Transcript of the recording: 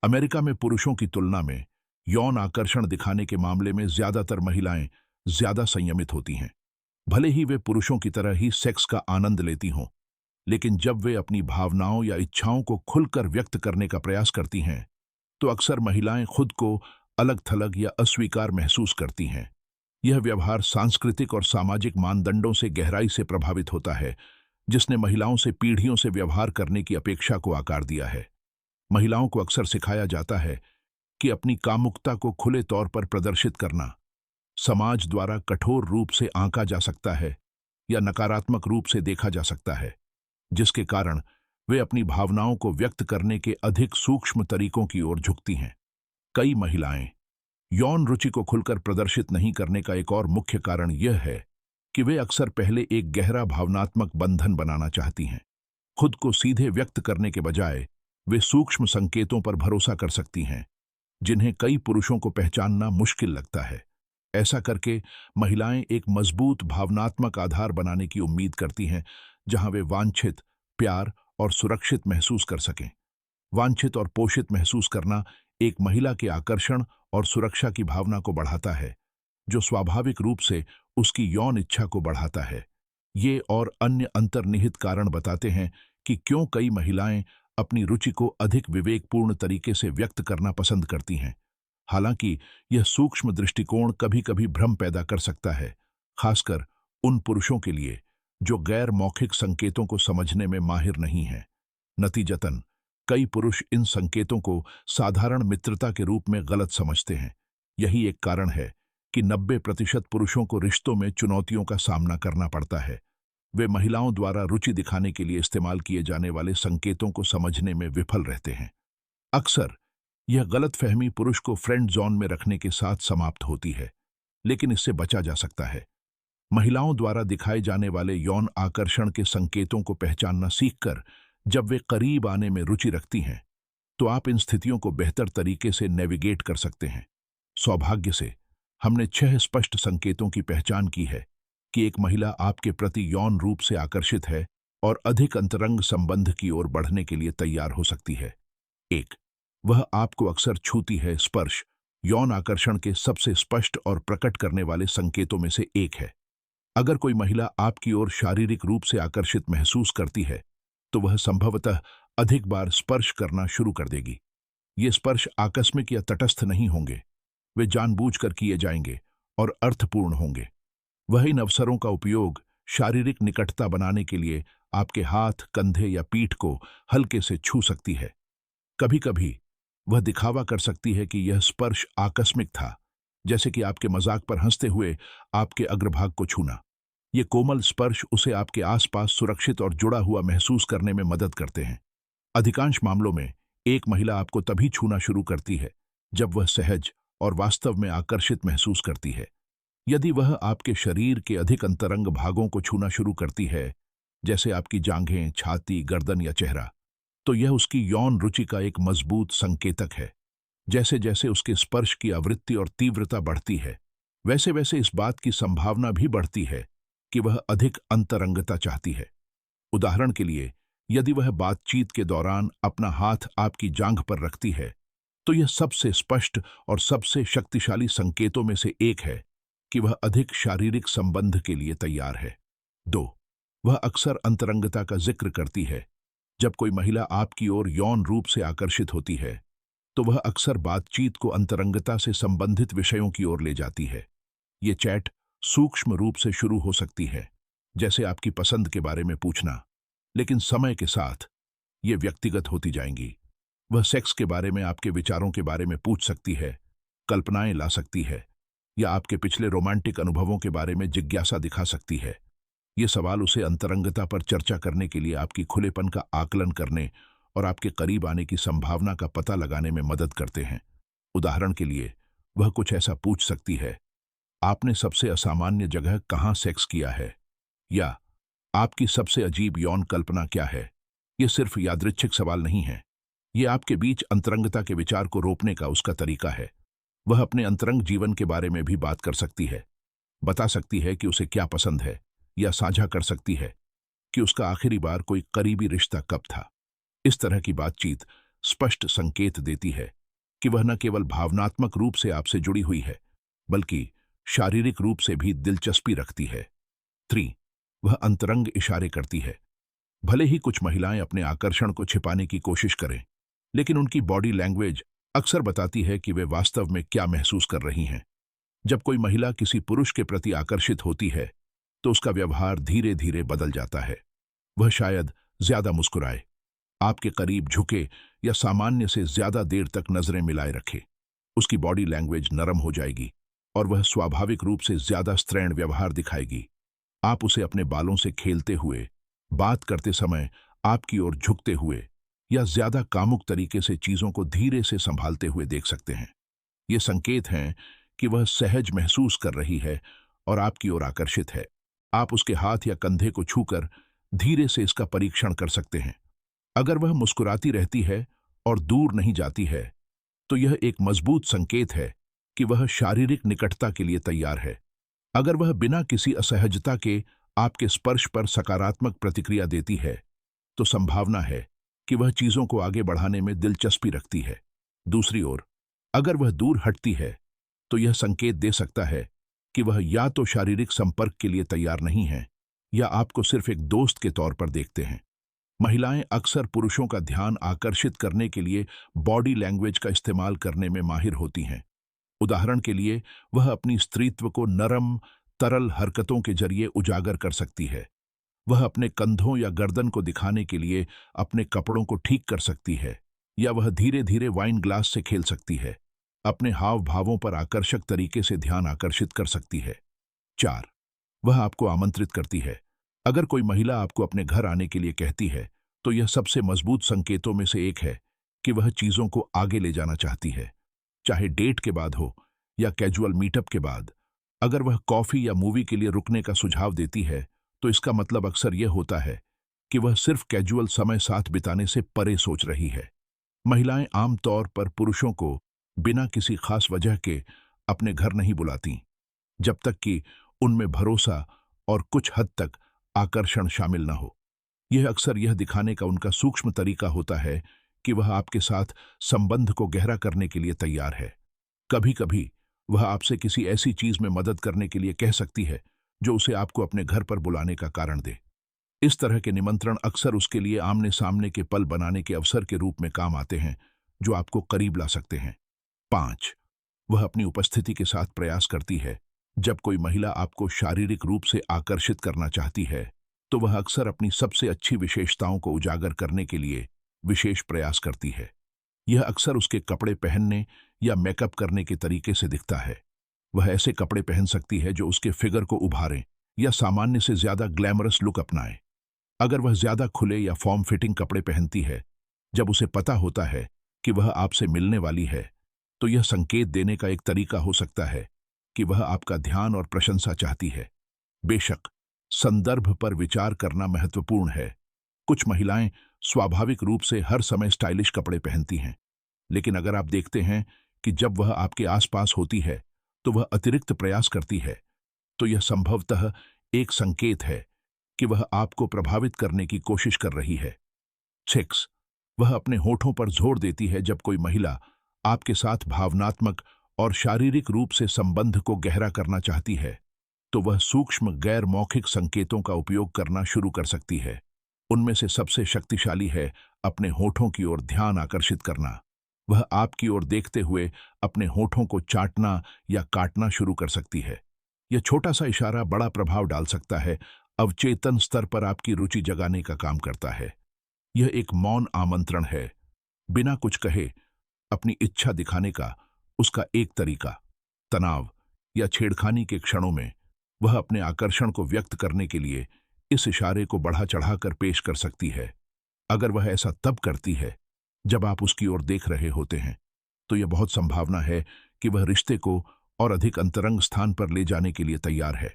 America में पुरुषों की तुलना में यौन आकर्षण दिखाने के मामले में ज्यादातर महिलाएं ज्यादा संयमित होती हैं। भले ही वे पुरुषों की तरह ही सेक्स का आनंद लेती हों, लेकिन जब वे अपनी भावनाओं या इच्छाओं को खुलकर व्यक्त करने का प्रयास करती हैं, तो अक्सर महिलाएं खुद को अलग-थलग या अस्वीकार महसूस करती हैं। यह व्यवहार सांस्कृतिक और सामाजिक मानदंडों से गहराई से प्रभावित होता है, जिसने महिलाओं से पीढ़ियों से व्यवहार करने की अपेक्षा को आकार दिया है। महिलाओं को अक्सर सिखाया जाता है कि अपनी कामुकता को खुले तौर पर प्रदर्शित करना समाज द्वारा कठोर रूप से आंका जा सकता है या नकारात्मक रूप से देखा जा सकता है, जिसके कारण वे अपनी भावनाओं को व्यक्त करने के अधिक सूक्ष्म तरीकों की ओर झुकती हैं। कई महिलाएं यौन रुचि को खुलकर प्रदर्शित नहीं करने का एक और मुख्य कारण यह है कि वे अक्सर पहले एक गहरा भावनात्मक बंधन बनाना चाहती हैं। खुद को सीधे व्यक्त करने के बजाय वे सूक्ष्म संकेतों पर भरोसा कर सकती हैं, जिन्हें कई पुरुषों को पहचानना मुश्किल लगता है। ऐसा करके महिलाएं एक मजबूत भावनात्मक आधार बनाने की उम्मीद करती हैं, जहां वे वांछित, प्यार और सुरक्षित महसूस कर सकें। वांछित और पोषित महसूस करना एक महिला के आकर्षण और सुरक्षा की भावना को बढ़ाता है, जो स्वाभाविक रूप से उसकी यौन इच्छा को बढ़ाता है। ये और अन्य अंतर्निहित कारण बताते हैं कि क्यों कई महिलाएं अपनी रुचि को अधिक विवेकपूर्ण तरीके से व्यक्त करना पसंद करती हैं। हालांकि यह सूक्ष्म दृष्टिकोण कभी-कभी भ्रम पैदा कर सकता है, खासकर उन पुरुषों के लिए जो गैर मौखिक संकेतों को समझने में माहिर नहीं हैं। नतीजतन, कई पुरुष इन संकेतों को साधारण मित्रता के रूप में गलत समझते हैं। यही एक कारण है कि 90% पुरुषों को रिश्तों में चुनौतियों का सामना करना पड़ता है। वे महिलाओं द्वारा रुचि दिखाने के लिए इस्तेमाल किए जाने वाले संकेतों को समझने में विफल रहते हैं। अक्सर यह गलतफहमी पुरुष को फ्रेंड जोन में रखने के साथ समाप्त होती है, लेकिन इससे बचा जा सकता है। महिलाओं द्वारा दिखाए जाने वाले यौन आकर्षण के संकेतों को पहचानना सीखकर जब वे करीब आने में रुचि रखती हैं, तो आप इन स्थितियों को बेहतर तरीके से नेविगेट कर सकते हैं। सौभाग्य से हमने 6 स्पष्ट संकेतों की पहचान की है कि एक महिला आपके प्रति यौन रूप से आकर्षित है और अधिक अंतरंग संबंध की ओर बढ़ने के लिए तैयार हो सकती है। 1. वह आपको अक्सर छूती है। स्पर्श यौन आकर्षण के सबसे स्पष्ट और प्रकट करने वाले संकेतों में से एक है। अगर कोई महिला आपकी ओर शारीरिक रूप से आकर्षित महसूस करती है, तो वह संभवतः अधिक बार स्पर्श करना शुरू कर देगी। ये स्पर्श आकस्मिक या तटस्थ नहीं होंगे, वे जानबूझकर किए जाएंगे और अर्थपूर्ण होंगे। वह इन अवसरों का उपयोग शारीरिक निकटता बनाने के लिए आपके हाथ, कंधे या पीठ को हल्के से छू सकती है। कभी-कभी वह दिखावा कर सकती है कि यह स्पर्श आकस्मिक था, जैसे कि आपके मजाक पर हंसते हुए आपके अग्रभाग को छूना। ये कोमल स्पर्श उसे आपके आसपास सुरक्षित और जुड़ा हुआ महसूस करने में मदद करते हैं। अधिकांश मामलों में एक महिला आपको तभी छूना शुरू करती है जब वह सहज और वास्तव में आकर्षित महसूस करती है। यदि वह आपके शरीर के अधिक अंतरंग भागों को छूना शुरू करती है, जैसे आपकी जांघें, छाती, गर्दन या चेहरा, तो यह उसकी यौन रुचि का एक मजबूत संकेतक है। जैसे जैसे उसके स्पर्श की आवृत्ति और तीव्रता बढ़ती है, वैसे वैसे इस बात की संभावना भी बढ़ती है कि वह अधिक अंतरंगता चाहती है। उदाहरण के लिए, यदि वह बातचीत के दौरान अपना हाथ आपकी जांघ पर रखती है, तो यह सबसे स्पष्ट और सबसे शक्तिशाली संकेतों में से एक है कि वह अधिक शारीरिक संबंध के लिए तैयार है। 2. वह अक्सर अंतरंगता का जिक्र करती है। जब कोई महिला आपकी ओर यौन रूप से आकर्षित होती है, तो वह अक्सर बातचीत को अंतरंगता से संबंधित विषयों की ओर ले जाती है। ये चैट सूक्ष्म रूप से शुरू हो सकती है, जैसे आपकी पसंद के बारे में पूछना, लेकिन समय के साथ ये व्यक्तिगत होती जाएंगी। वह सेक्स के बारे में आपके विचारों के बारे में पूछ सकती है, कल्पनाएं ला सकती है, या आपके पिछले रोमांटिक अनुभवों के बारे में जिज्ञासा दिखा सकती है। ये सवाल उसे अंतरंगता पर चर्चा करने के लिए आपकी खुलेपन का आकलन करने और आपके करीब आने की संभावना का पता लगाने में मदद करते हैं। उदाहरण के लिए, वह कुछ ऐसा पूछ सकती है, आपने सबसे असामान्य जगह कहाँ सेक्स किया है, या आपकी सबसे अजीब यौन कल्पना क्या है। ये सिर्फ यादृच्छिक सवाल नहीं है, ये आपके बीच अंतरंगता के विचार को रोकने का उसका तरीका है। वह अपने अंतरंग जीवन के बारे में भी बात कर सकती है, बता सकती है कि उसे क्या पसंद है, या साझा कर सकती है कि उसका आखिरी बार कोई करीबी रिश्ता कब था। इस तरह की बातचीत स्पष्ट संकेत देती है कि वह न केवल भावनात्मक रूप से आपसे जुड़ी हुई है, बल्कि शारीरिक रूप से भी दिलचस्पी रखती है। 3. वह अंतरंग इशारे करती है। भले ही कुछ महिलाएं अपने आकर्षण को छिपाने की कोशिश करें, लेकिन उनकी बॉडी लैंग्वेज अक्सर बताती है कि वे वास्तव में क्या महसूस कर रही हैं। जब कोई महिला किसी पुरुष के प्रति आकर्षित होती है, तो उसका व्यवहार धीरे धीरे बदल जाता है। वह शायद ज्यादा मुस्कुराए, आपके करीब झुके या सामान्य से ज्यादा देर तक नजरें मिलाए रखे। उसकी बॉडी लैंग्वेज नरम हो जाएगी और वह स्वाभाविक रूप से ज्यादा स्त्रैण व्यवहार दिखाएगी। आप उसे अपने बालों से खेलते हुए, बात करते समय आपकी ओर झुकते हुए या ज्यादा कामुक तरीके से चीजों को धीरे से संभालते हुए देख सकते हैं। ये संकेत हैं कि वह सहज महसूस कर रही है और आपकी ओर आकर्षित है। आप उसके हाथ या कंधे को छूकर धीरे से इसका परीक्षण कर सकते हैं। अगर वह मुस्कुराती रहती है और दूर नहीं जाती है, तो यह एक मजबूत संकेत है कि वह शारीरिक निकटता के लिए तैयार है। अगर वह बिना किसी असहजता के आपके स्पर्श पर सकारात्मक प्रतिक्रिया देती है, तो संभावना है कि वह चीजों को आगे बढ़ाने में दिलचस्पी रखती है। दूसरी ओर, अगर वह दूर हटती है, तो यह संकेत दे सकता है कि वह या तो शारीरिक संपर्क के लिए तैयार नहीं है या आपको सिर्फ एक दोस्त के तौर पर देखते हैं। महिलाएं अक्सर पुरुषों का ध्यान आकर्षित करने के लिए बॉडी लैंग्वेज का इस्तेमाल करने में माहिर होती हैं। उदाहरण के लिए, वह अपनी स्त्रीत्व को नरम, तरल हरकतों के जरिए उजागर कर सकती है। वह अपने कंधों या गर्दन को दिखाने के लिए अपने कपड़ों को ठीक कर सकती है, या वह धीरे धीरे वाइन ग्लास से खेल सकती है। अपने हाव भावों पर आकर्षक तरीके से ध्यान आकर्षित कर सकती है। 4. वह आपको आमंत्रित करती है। अगर कोई महिला आपको अपने घर आने के लिए कहती है, तो यह सबसे मजबूत संकेतों में से एक है कि वह चीजों को आगे ले जाना चाहती है, चाहे डेट के बाद हो या कैजुअल मीटअप के बाद। अगर वह कॉफी या मूवी के लिए रुकने का सुझाव देती है, तो इसका मतलब अक्सर यह होता है कि वह सिर्फ कैजुअल समय साथ बिताने से परे सोच रही है। महिलाएं आमतौर पर पुरुषों को बिना किसी खास वजह के अपने घर नहीं बुलाती, जब तक कि उनमें भरोसा और कुछ हद तक आकर्षण शामिल न हो। यह अक्सर यह दिखाने का उनका सूक्ष्म तरीका होता है कि वह आपके साथ संबंध को गहरा करने के लिए तैयार है। कभी कभी वह आपसे किसी ऐसी चीज में मदद करने के लिए कह सकती है जो उसे आपको अपने घर पर बुलाने का कारण दे। इस तरह के निमंत्रण अक्सर उसके लिए आमने सामने के पल बनाने के अवसर के रूप में काम आते हैं, जो आपको करीब ला सकते हैं। 5. वह अपनी उपस्थिति के साथ प्रयास करती है। जब कोई महिला आपको शारीरिक रूप से आकर्षित करना चाहती है, तो वह अक्सर अपनी सबसे अच्छी विशेषताओं को उजागर करने के लिए विशेष प्रयास करती है। यह अक्सर उसके कपड़े पहनने या मेकअप करने के तरीके से दिखता है। वह ऐसे कपड़े पहन सकती है जो उसके फिगर को उभारें या सामान्य से ज्यादा ग्लैमरस लुक अपनाए। अगर वह ज्यादा खुले या फॉर्म फिटिंग कपड़े पहनती है जब उसे पता होता है कि वह आपसे मिलने वाली है, तो यह संकेत देने का एक तरीका हो सकता है कि वह आपका ध्यान और प्रशंसा चाहती है। बेशक, संदर्भ पर विचार करना महत्वपूर्ण है। कुछ महिलाएं स्वाभाविक रूप से हर समय स्टाइलिश कपड़े पहनती हैं, लेकिन अगर आप देखते हैं कि जब वह आपके आसपास होती है तो वह अतिरिक्त प्रयास करती है, तो यह संभवतः एक संकेत है कि वह आपको प्रभावित करने की कोशिश कर रही है। 6. वह अपने होठों पर जोर देती है। जब कोई महिला आपके साथ भावनात्मक और शारीरिक रूप से संबंध को गहरा करना चाहती है, तो वह सूक्ष्म गैर मौखिक संकेतों का उपयोग करना शुरू कर सकती है। उनमें से सबसे शक्तिशाली है अपने होठों की ओर ध्यान आकर्षित करना। वह आपकी ओर देखते हुए अपने होठों को चाटना या काटना शुरू कर सकती है। यह छोटा सा इशारा बड़ा प्रभाव डाल सकता है, अवचेतन स्तर पर आपकी रुचि जगाने का काम करता है। यह एक मौन आमंत्रण है, बिना कुछ कहे अपनी इच्छा दिखाने का उसका एक तरीका। तनाव या छेड़खानी के क्षणों में वह अपने आकर्षण को व्यक्त करने के लिए इस इशारे को बढ़ा चढ़ाकर पेश कर सकती है। अगर वह ऐसा तब करती है जब आप उसकी ओर देख रहे होते हैं, तो यह बहुत संभावना है कि वह रिश्ते को और अधिक अंतरंग स्थान पर ले जाने के लिए तैयार है।